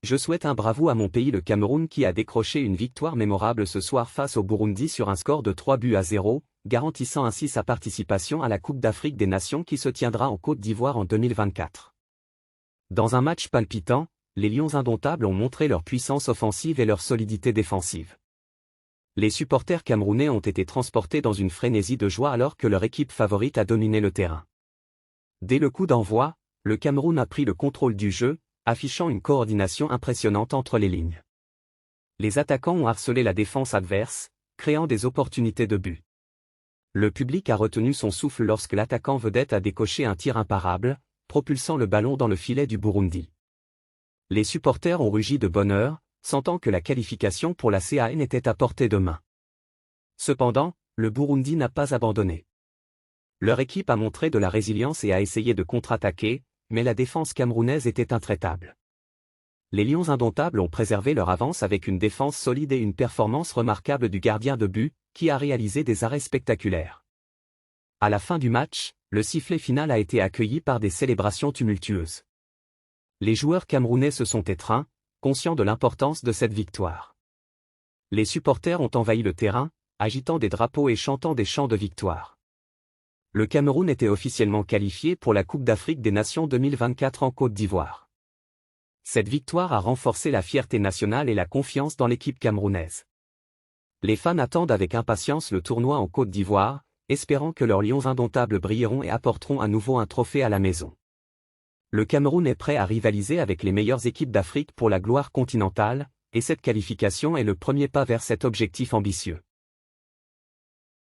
Je souhaite un bravo à mon pays le Cameroun qui a décroché une victoire mémorable ce soir face au Burundi sur un score de 3-0, garantissant ainsi sa participation à la Coupe d'Afrique des Nations qui se tiendra en Côte d'Ivoire en 2024. Dans un match palpitant, les Lions indomptables ont montré leur puissance offensive et leur solidité défensive. Les supporters camerounais ont été transportés dans une frénésie de joie alors que leur équipe favorite a dominé le terrain. Dès le coup d'envoi, le Cameroun a pris le contrôle du jeu, affichant une coordination impressionnante entre les lignes. Les attaquants ont harcelé la défense adverse, créant des opportunités de but. Le public a retenu son souffle lorsque l'attaquant vedette a décoché un tir imparable, propulsant le ballon dans le filet du Burundi. Les supporters ont rugi de bonheur, sentant que la qualification pour la CAN était à portée de main. Cependant, le Burundi n'a pas abandonné. Leur équipe a montré de la résilience et a essayé de contre-attaquer, mais la défense camerounaise était intraitable. Les Lions indomptables ont préservé leur avance avec une défense solide et une performance remarquable du gardien de but, qui a réalisé des arrêts spectaculaires. À la fin du match, le sifflet final a été accueilli par des célébrations tumultueuses. Les joueurs camerounais se sont étreints, conscients de l'importance de cette victoire. Les supporters ont envahi le terrain, agitant des drapeaux et chantant des chants de victoire. Le Cameroun était officiellement qualifié pour la Coupe d'Afrique des Nations 2024 en Côte d'Ivoire. Cette victoire a renforcé la fierté nationale et la confiance dans l'équipe camerounaise. Les fans attendent avec impatience le tournoi en Côte d'Ivoire, espérant que leurs Lions indomptables brilleront et apporteront à nouveau un trophée à la maison. Le Cameroun est prêt à rivaliser avec les meilleures équipes d'Afrique pour la gloire continentale, et cette qualification est le premier pas vers cet objectif ambitieux.